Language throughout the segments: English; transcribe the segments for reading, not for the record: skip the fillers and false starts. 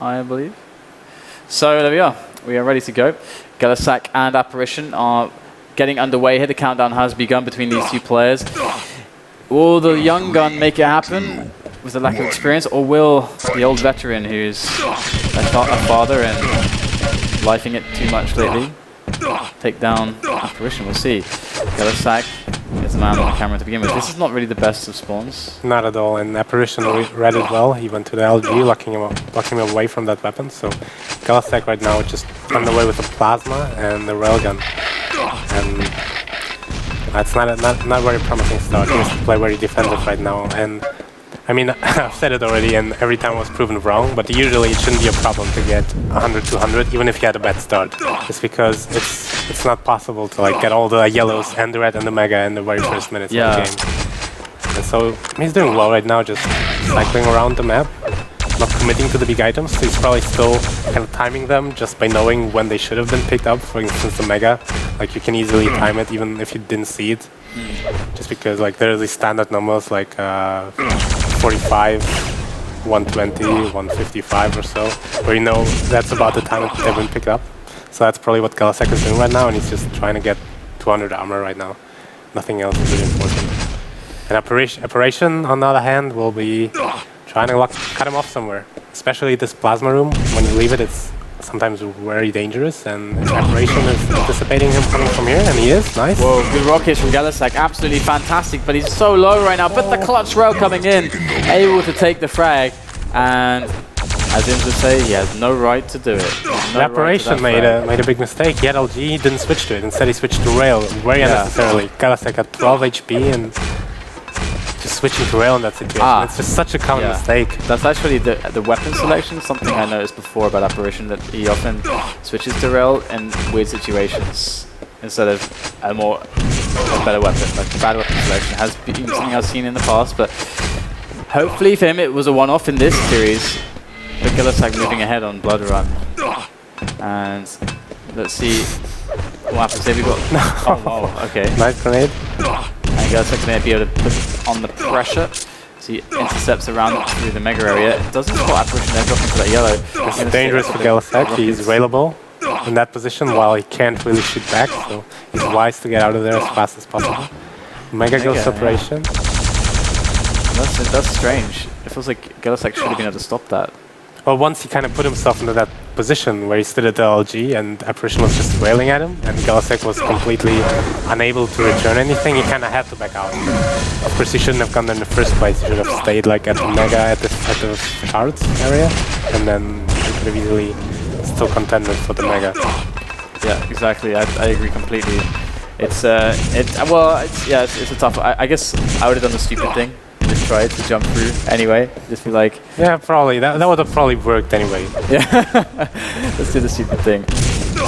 I believe. So there we are. We are ready to go. gellehsak and Apparition are getting underway here. The countdown has begun between these two players. Will the young gun make it happen with the lack of experience, or will the old veteran who's a father and lifing it too much lately take down Apparition? We'll see. gellehsak is the man on the camera to begin with. This is not really the best of spawns. Not at all, and Apparition read it well. He went to the LG, locking him away from that weapon. So gellehsak right now just on the way with the plasma and the railgun. And that's not a very promising start. He has to play very defensive right now. And I mean, I've said it already, and every time I was proven wrong, but usually it shouldn't be a problem to get 100, 200, even if you had a bad start. It's because it's not possible to like get all the yellows and the red and the mega in the very first minutes of the game. And so he's doing well right now, just cycling around the map, not committing to the big items. So he's probably still kind of timing them just by knowing when they should have been picked up. For instance, the mega, like you can easily time it even if you didn't see it. Just because like there are these standard numbers like 45, 120, 155 or so, where you know that's about the time they've been picked up. So that's probably what gellehsak is doing right now, and he's just trying to get 200 armor right now. Nothing else is really important. And Apparition, on the other hand, will be trying to cut him off somewhere. Especially this plasma room, when you leave it, it's sometimes very dangerous, and Apparition is anticipating him coming from here, and he is. Nice. Whoa, good rockets from gellehsak, absolutely fantastic, but he's so low right now. But the clutch rail coming in, able to take the frag, and as Ims would say, he has no right to do it. No Apparition made a big mistake. He had LG, he didn't switch to it. Instead, he switched to rail very unnecessarily. gellehsak had 12 HP, and just switching to rail in that situation. It's just such a common mistake. That's actually the weapon selection, something I noticed before about Apparition, that he often switches to rail in weird situations instead of a better weapon. Like the bad weapon selection has been something I've seen in the past, but hopefully for him it was a one-off in this series. But gellehsak moving ahead on Blood Run. And let's see what happens here. We got oh wow, okay. Nice grenade. And gellehsak may be able to put on the pressure. So he intercepts around through the mega area. It doesn't spot Apparition there, dropping for that yellow. It's dangerous for gellehsak. He's railable in that position while he can't really shoot back, so he's wise to get out of there as fast as possible. Mega goes to Apparition. That's strange. It feels like gellehsak should have been able to stop that. Well, once he kind of put himself into that position where he stood at the LG and Apparition was just railing at him, and gellehsak was completely unable to return anything, he kind of had to back out. Of course, he shouldn't have gone there in the first place. He should have stayed like at the mega at the shards area, and then he could have easily still contended for the mega. Yeah, exactly. I agree completely. It's a tough. I guess I would have done the stupid thing. Just try to jump through anyway. Just be like, yeah, probably that would have probably worked anyway. Yeah, let's do the stupid thing.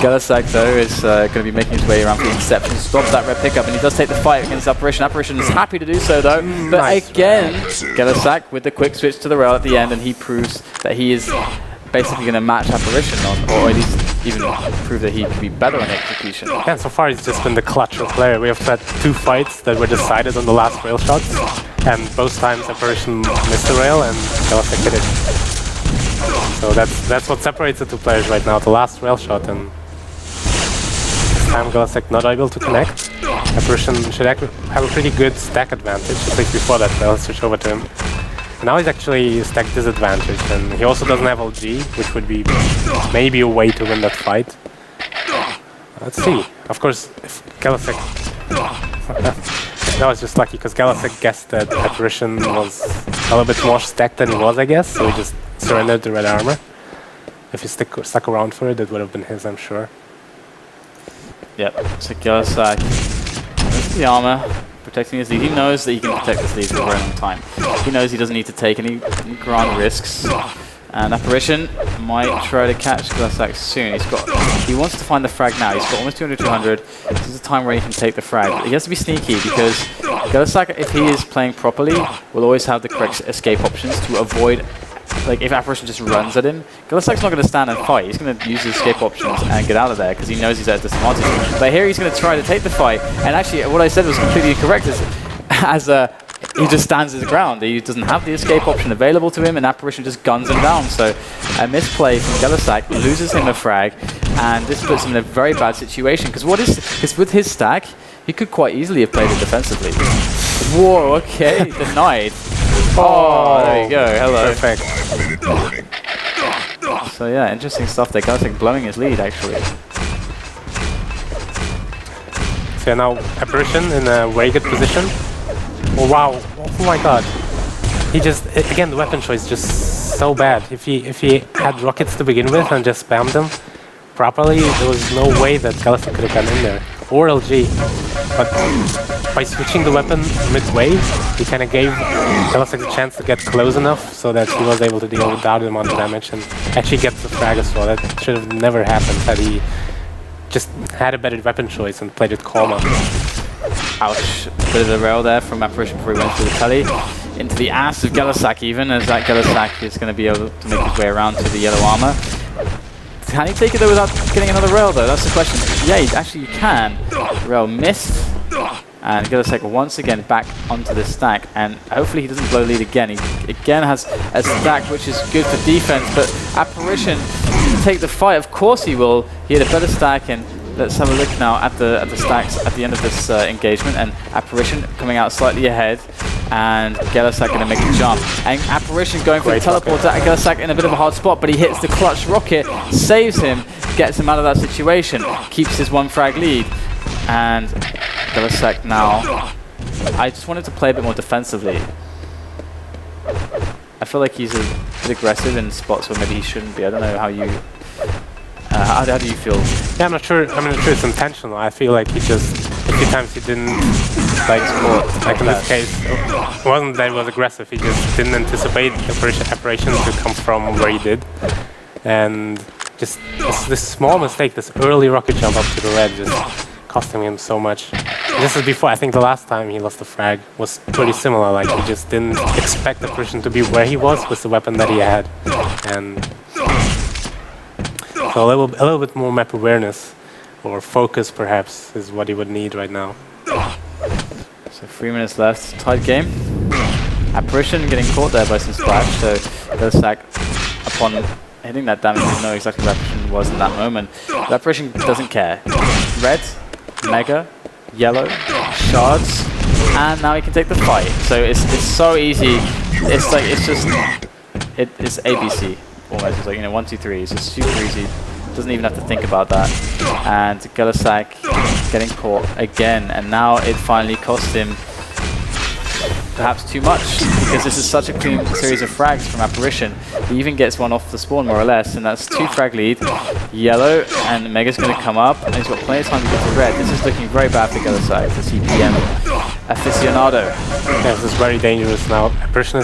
gellehsak though is going to be making his way around for the interception, stop that red pickup, and he does take the fight against Apparition. Apparition is happy to do so though, but nice again, gellehsak with the quick switch to the rail at the end, and he proves that he is basically going to match Apparition on, or at least even prove that he can be better on execution. Yeah, so far he's just been the clutcher player. We have had 2 fights that were decided on the last rail shots, and both times Apparition missed the rail and gellehsak hit it. So that's what separates the 2 players right now, the last rail shot, and this time gellehsak not able to connect. Apparition should have a pretty good stack advantage, at least before that rail switch over to him. Now he's actually stack disadvantage, and he also doesn't have LG, which would be maybe a way to win that fight. Let's see. Of course, if gellehsak... That was just lucky, because gellehsak guessed that Apparition was a little bit more stacked than he was, I guess, so he just surrendered the red armor. If he stuck around for it, it would have been his, I'm sure. Yep, so gellehsak with the armor, protecting his lead. He knows that he can protect his lead for a very long time. He knows he doesn't need to take any grand risks. And Apparition might try to catch gellehsak soon. He wants to find the frag now. He's got almost 200, 200. This is a time where he can take the frag. But he has to be sneaky, because gellehsak, if he is playing properly, will always have the correct escape options to avoid, like if Apparition just runs at him, gellehsak's not going to stand and fight. He's going to use his escape options and get out of there, because he knows he's at a disadvantage. But here he's going to try to take the fight. And actually, what I said was completely correct. As he just stands his ground. He doesn't have the escape option available to him, and Apparition just guns him down. So a misplay from gellehsak loses him a frag, and this puts him in a very bad situation. Because with his stack, he could quite easily have played it defensively. Whoa, okay, denied. Oh, there you go, hello. Perfect. So yeah, interesting stuff there. gellehsak blowing his lead, actually. So now Apparition in a very good position. Oh wow! Oh my god! He just again the weapon choice just so bad. If he had rockets to begin with and just spammed them properly, there was no way that gellehsak could have gone in there, or LG. But by switching the weapon midway, he kind of gave gellehsak a chance to get close enough so that he was able to deal without the amount of damage and actually get the frag as well. That should have never happened had he just had a better weapon choice and played it calmer. Ouch. Bit of a rail there from Apparition before he went through the telly. Into the ass of gellehsak even, as that gellehsak is going to be able to make his way around to the yellow armor. Can he take it though without getting another rail though? That's the question. Yeah, actually you can. Rail missed. And gellehsak once again back onto the stack, and hopefully he doesn't blow lead again. He again has a stack which is good for defense, but Apparition take the fight. Of course he will. He had a better stack, and let's have a look now at the stacks at the end of this engagement. And Apparition coming out slightly ahead, and gellehsak going to make a jump. And Apparition going for the teleport at gellehsak in a bit of a hard spot, but he hits the clutch rocket, saves him, gets him out of that situation, keeps his one frag lead. And gellehsak now, I just wanted to play a bit more defensively. I feel like he's a bit aggressive in spots where maybe he shouldn't be. I don't know how you, how do you feel? Yeah, I'm not sure it's intentional. I feel like he just, a few times he didn't, like in this case, it wasn't that he was aggressive, he just didn't anticipate the Apparition to come from where he did. And just this small mistake, this early rocket jump up to the red just costing him so much. This is before, I think the last time he lost the frag was pretty similar, like he just didn't expect the Apparition to be where he was with the weapon that he had. And so a little bit more map awareness, or focus perhaps, is what he would need right now. So 3 minutes left, tight game. Apparition getting caught there by some splash, so gellehsak, upon hitting that damage, didn't know exactly where Apparition was in that moment. But Apparition doesn't care. Red, Mega, yellow, shards, and now he can take the fight. So it's so easy. It's like it's ABC almost. It's like 1, 2, 3. It's just super easy. Doesn't even have to think about that. And gellehsak getting caught again, and now it finally cost him perhaps too much, because this is such a clean series of frags from Apparition. He even gets one off the spawn more or less, and that's 2 frag lead. Yellow, and Mega's going to come up, and he's got plenty of time to get to red. This is looking very bad for gellehsak, the CPM aficionado. Yeah, this is very dangerous now. Apparition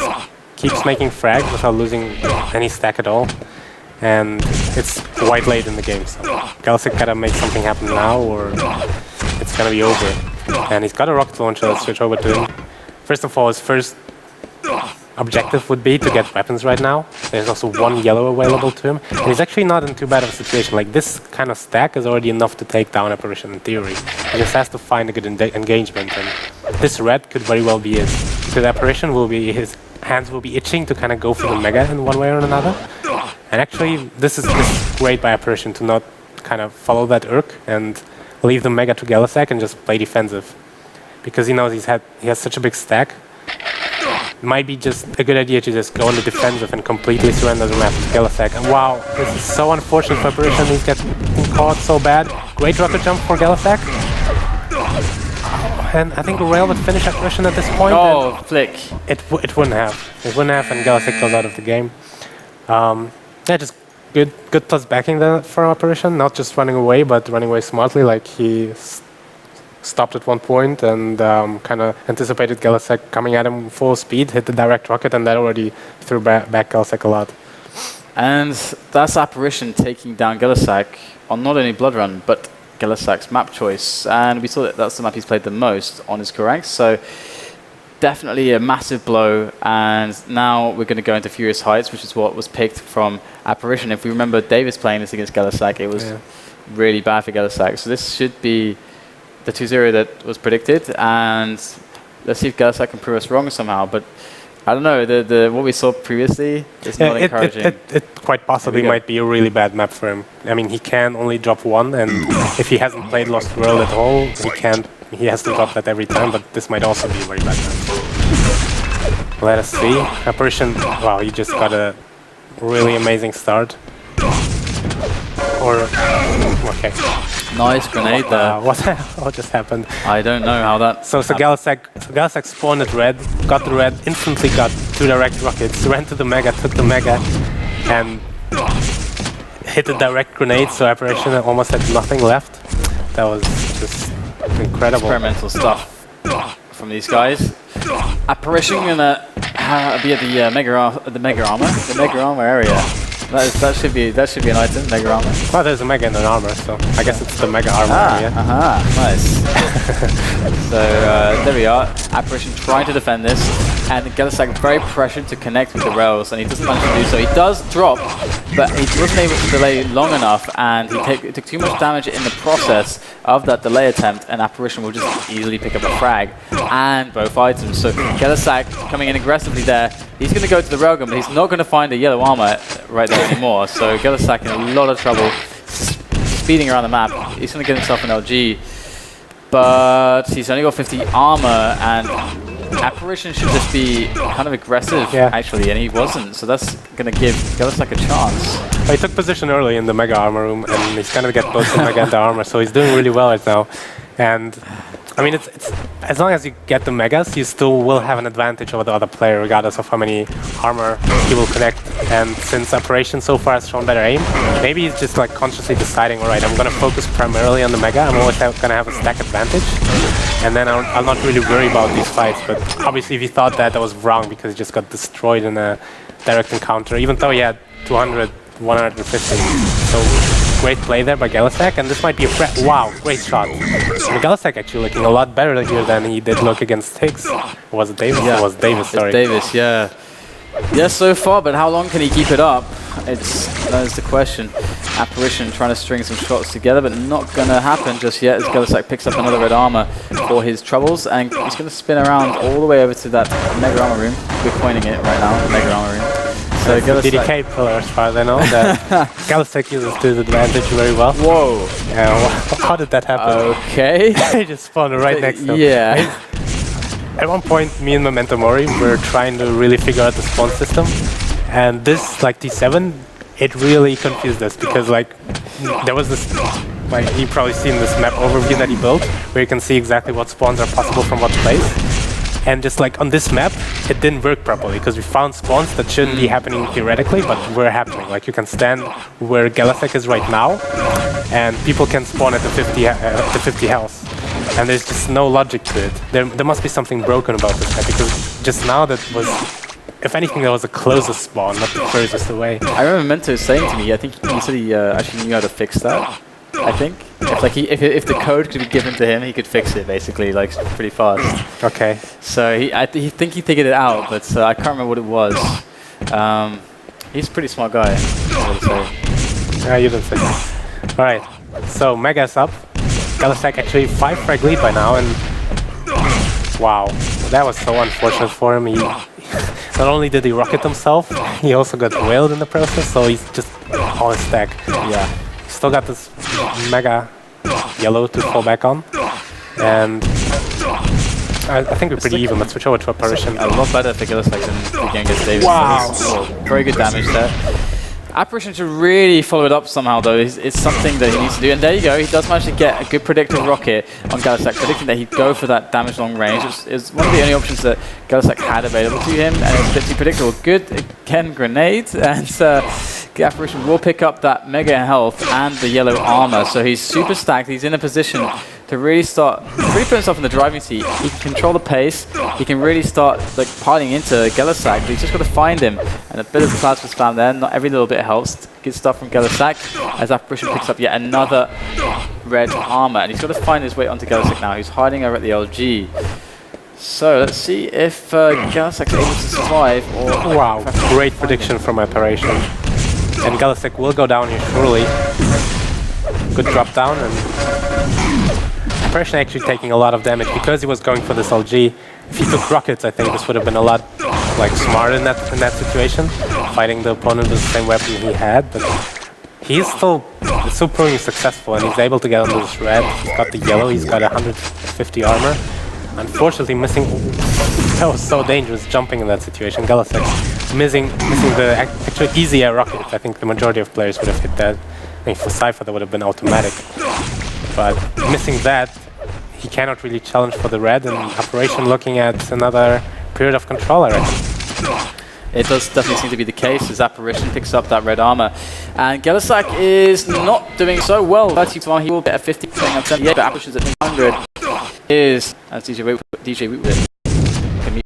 keeps making frags without losing any stack at all, and it's quite late in the game, so gellehsak gotta make something happen now, or it's gonna be over. And he's got a rocket launcher. Let's switch over to him. First of all, his first objective would be to get weapons right now. There's also 1 yellow available to him, and he's actually not in too bad of a situation. Like, this kind of stack is already enough to take down Apparition in theory. He just has to find a good engagement, and this red could very well be it. Because Apparition will be, his hands will be itching to kind of go for the Mega in one way or another. And actually, this is great by Apparition to not kind of follow that Urk and leave the Mega to gellehsak and just play defensive. Because he knows he has such a big stack. It might be just a good idea to just go on the defensive and completely surrender the map to gellehsak. And wow, this is so unfortunate for Apparition. He's getting caught so bad. Great rocket jump for gellehsak. And I think Rail would finish Apparition at this point. Oh, flick. It wouldn't have. It wouldn't have, and gellehsak goes out of the game. Yeah, just good plus backing there for Apparition. Not just running away, but running away smartly. Like, he stopped at one point and kind of anticipated gellehsak coming at him full speed, hit the direct rocket, and that already threw back gellehsak a lot. And that's Apparition taking down gellehsak on not only Blood Run, but gellehsak's map choice. And we saw that that's the map he's played the most on his correct. So definitely a massive blow. And now we're going to go into Furious Heights, which is what was picked from Apparition. If we remember Davis playing this against gellehsak, it was really bad for gellehsak. So this should be the 2-0 that was predicted, and Let's see if gellehsak can prove us wrong somehow. But I don't know. The what we saw previously is not encouraging. It quite possibly might be a really bad map for him. I mean, he can only drop one, and if he hasn't played Lost World at all, he has to drop that every time. But this might also be a very bad map. Let us see. Apparition. Wow, he just got a really amazing start. Or okay. Nice grenade there. What just happened? I don't know how that. So gellehsak spawned at red, got the red, instantly got 2 direct rockets, ran to the mega, took the mega, and hit a direct grenade. So Apparition almost had nothing left. That was just incredible. Experimental stuff from these guys. Apparition gonna be at the mega armor area. That should be an item, mega armor. Well, there's a mega in an armor, so I guess it's the mega armor area. Nice. So there we are. Apparition trying to defend this, and gellehsak very pressured to connect with the rails, and he doesn't manage to do so. He does drop, but he wasn't able to delay long enough, and he took too much damage in the process of that delay attempt, and Apparition will just easily pick up a frag and both items. So gellehsak coming in aggressively there. He's going to go to the railgun, but he's not going to find a yellow armor right there anymore. So gellehsak in a lot of trouble, speeding around the map. He's going to get himself an LG, but he's only got 50 armor, and Apparition should just be kind of aggressive, actually, and he wasn't. So that's going to give gellehsak a chance. He took position early in the mega armor room, and he's going to get both the mega and the armor. So he's doing really well right now, and. I mean, it's as long as you get the megas, you still will have an advantage over the other player, regardless of how many armor he will connect. And since Apparition so far has shown better aim, maybe he's just like consciously deciding, all right, I'm going to focus primarily on the mega. I'm always going to have a stack advantage, and then I'll not really worry about these fights. But obviously, if he thought that, that was wrong, because he just got destroyed in a direct encounter, even though he had 200, 150. So. Great play there by gellehsak, and this might be a threat. Wow, great shot. And gellehsak actually looking a lot better here than he did look against Higgs. Or was it Davis? Yeah. It was Davis, sorry. It's Davis, yeah. Yes, so far, but how long can he keep it up? That is the question. Apparition trying to string some shots together, but not going to happen just yet as gellehsak picks up another red armor for his troubles, and he's going to spin around all the way over to that mega armor room. We're pointing it right now, the mega armor room. So DDK pillar, as far as I know, that gellehsak uses to his advantage very well. Whoa! Yeah, how did that happen? Okay. He just spawned right next to him. Yeah. At one point, me and Memento Mori were trying to really figure out the spawn system, and this, like T7, it really confused us, because like there was this, like you've probably seen this map overview that he built, where you can see exactly what spawns are possible from what place. And just like on this map, it didn't work properly, because we found spawns that shouldn't be happening theoretically, but were happening. Like you can stand where gellehsak is right now, and people can spawn at the 50 health. And there's just no logic to it. There must be something broken about this map, because just now that was, if anything, that was the closest spawn, not the furthest away. I remember Mento saying to me, I think he said he actually knew how to fix that. I think if the code could be given to him, he could fix it basically, like pretty fast. Okay. So I think he figured it out, but I can't remember what it was. He's a pretty smart guy, I would say. You didn't say that. All right. So Mega's up. gellehsak actually 5 frag lead by now, and wow, that was so unfortunate for him. He not only did he rocket himself, he also got whaled in the process. So he's just on his stack. Yeah. Still got this mega yellow to fall back on, and I think we're pretty even. Let's switch over to Apparition. A lot better for gellehsak than the game against Davis. Wow! Very good damage there. Apparition should really follow it up somehow, though. It's something that he needs to do. And there you go. He does manage to get a good predictive rocket on gellehsak, predicting that he'd go for that damage long range. It's one of the only options that gellehsak had available to him, and it's a bit too predictable. Good, again, grenade, and Apparition will pick up that mega health and the yellow armor. So he's super stacked. He's in a position to really put himself in the driving seat. He can control the pace. He can really start like piling into gellehsak, but he's just got to find him. And a bit of plasma spam there. Not every little bit helps. Good stuff from gellehsak as Apparition picks up yet another red armor, and he's got to find his way onto gellehsak now. He's hiding over at the LG. So let's see if gellehsak's able to survive. Or wow, great prediction from Apparition. And gellehsak will go down here surely. Good drop down, and Apparition actually taking a lot of damage because he was going for this LG. If he took rockets, I think this would have been a lot like smarter in that situation, fighting the opponent with the same weapon he had. But he's still proving successful, and he's able to get onto this red. He's got the yellow. He's got 150 armor. Unfortunately, missing. That was so dangerous jumping in that situation. gellehsak missing the actually easier rocket. I think the majority of players would have hit that. I think for Cypher that would have been automatic. But missing that, he cannot really challenge for the red, and Apparition looking at another period of control, I reckon. It does definitely seem to be the case as Apparition picks up that red armor. And gellehsak is not doing so well. 31, he will get a 50 on 78, but Apparition's at 100. Is, as DJ Wootwood can be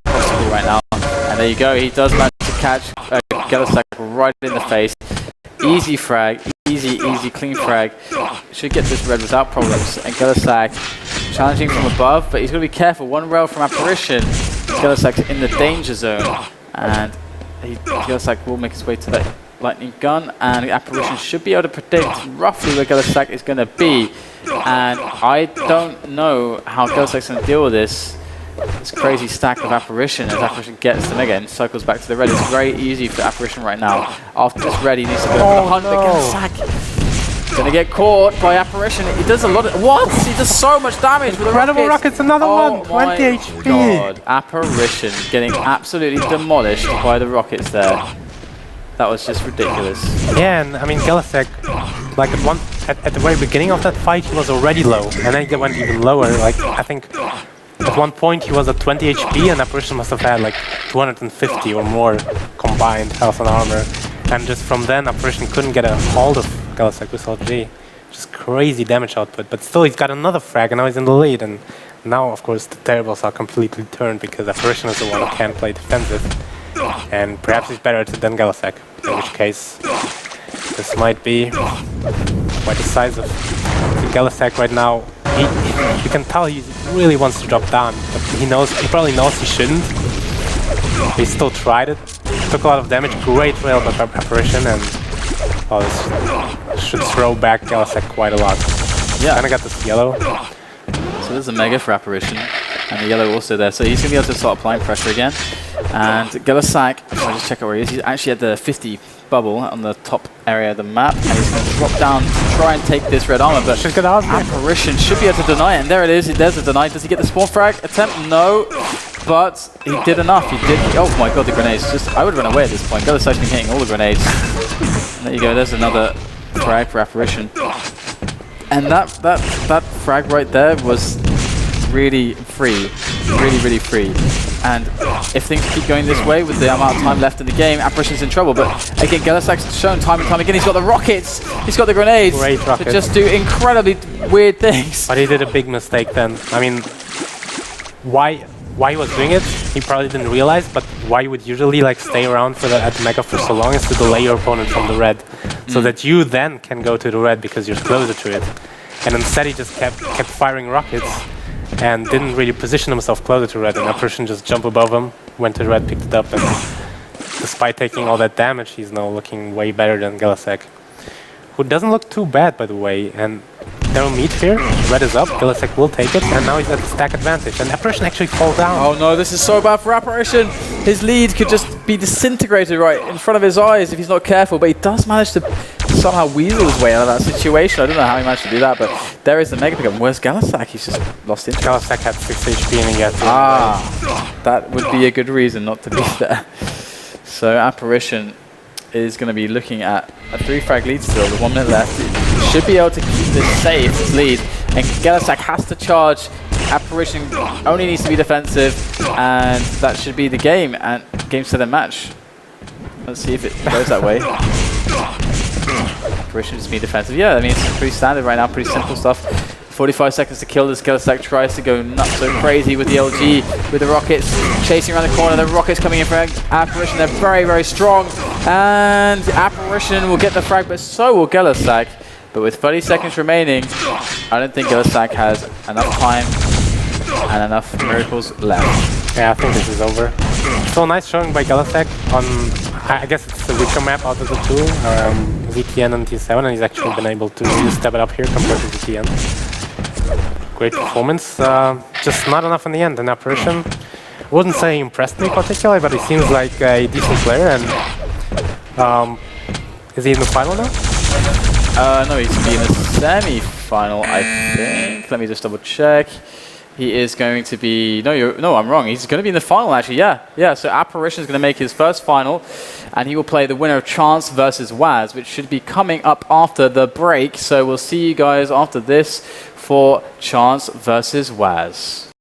possible right now. And there you go, he does manage to catch gellehsak right in the face. Easy frag, easy clean frag. Should get this red without problems. And gellehsak challenging from above, but he's got to be careful. One rail from Apparition. gellehsak's in the danger zone. And gellehsak will make his way to that lightning gun. And Apparition should be able to predict roughly where gellehsak is going to be. And I don't know how gellehsak's going to deal with this crazy stack of Apparition as Apparition gets the mega and cycles back to the red. It's very easy for Apparition right now. After this red, he needs to go for the hunt, but gellehsak gonna get caught by Apparition. He does a lot of... What? He does so much damage with the Incredible rockets, another one! 20 HP! God. Apparition getting absolutely demolished by the rockets there. That was just ridiculous. Yeah, and I mean, gellehsak, like at the very beginning of that fight, he was already low, and then he went even lower. Like, I think at one point he was at 20 HP, and Apparition must have had like 250 or more combined health and armor. And just from then, Apparition couldn't get a hold of gellehsak with LG. Just crazy damage output, but still he's got another frag, and now he's in the lead. And now, of course, the tables are completely turned because Apparition is the one who can't play defensive. And perhaps he's better than gellehsak, in which case this might be quite decisive. So gellehsak right now, you can tell he really wants to drop down, but he probably knows he shouldn't. He still tried it. Took a lot of damage, great rail by Apparition, and this should throw back gellehsak quite a lot. Yeah. Kinda got this yellow. So there's a mega for Apparition, and the yellow also there. So he's going to be able to start applying pressure again. And gellehsak, if I just check out where he is, he's actually at the 50 bubble on the top area of the map, and he's going to drop down to try and take this red armor, but Apparition should be able to deny it, and there it is, there's a deny. Does he get the spawn frag attempt? No, but he did enough. Oh my god, the grenades. I would run away at this point. gellehsak's been hitting all the grenades. And there you go, there's another frag for Apparition. And that frag right there was really free. Really free. And if things keep going this way with the amount of time left in the game, Apparition's in trouble. But again, gellehsak's shown time and time again, he's got the rockets, he's got the grenades to just do incredibly weird things. But he did a big mistake then. I mean, why he was doing it, he probably didn't realize, but why you would usually like stay around at the mega for so long is to delay your opponent from the red, so that you then can go to the red because you're closer to it. And instead he just kept firing rockets and didn't really position himself closer to red, and Apparition just jumped above him, went to red, picked it up, and despite taking all that damage, he's now looking way better than gellehsak, who doesn't look too bad, by the way. And they'll meet here, red is up, gellehsak will take it, and now he's at the stack advantage, and Apparition actually falls down. Oh no, this is so bad for Apparition. His lead could just be disintegrated right in front of his eyes if he's not careful, but he does manage to somehow weasel his way out of that situation. I don't know how he managed to do that, but there is the mega pickup. Where's gellehsak? He's just lost interest. gellehsak had 6 HP and he got that would be a good reason not to be there. So Apparition is going to be looking at a 3 frag lead still with 1 minute left. He should be able to keep this safe, his lead, and gellehsak has to charge. Apparition only needs to be defensive, and that should be the game, and game, set, and match. Let's see if it goes that way. Apparition just be defensive. Yeah, I mean, it's pretty standard right now, pretty simple stuff. 45 seconds to kill this. gellehsak tries to go nuts so crazy with the LG, with the rockets chasing around the corner. The rockets coming in for Apparition. They're very strong, and Apparition will get the frag, but so will gellehsak. But with 30 seconds remaining, I don't think gellehsak has enough time and enough miracles left. Yeah, I think this is over. Still nice showing by gellehsak on, I guess it's the weaker map out of the two, ZTN and T7, and he's actually been able to really step it up here compared to ZTN. great performance. Just not enough in the end. And Apparition, wouldn't say impressed me particularly, but he seems like a decent player. And is he in the final now? No, he's going to be in the semi-final, I think. Let me just double check. He is going to be... No, I'm wrong. He's going to be in the final, actually. Yeah. So Apparition is going to make his first final, and he will play the winner of Chance versus Waz, which should be coming up after the break. So we'll see you guys after this for Chance versus Waz.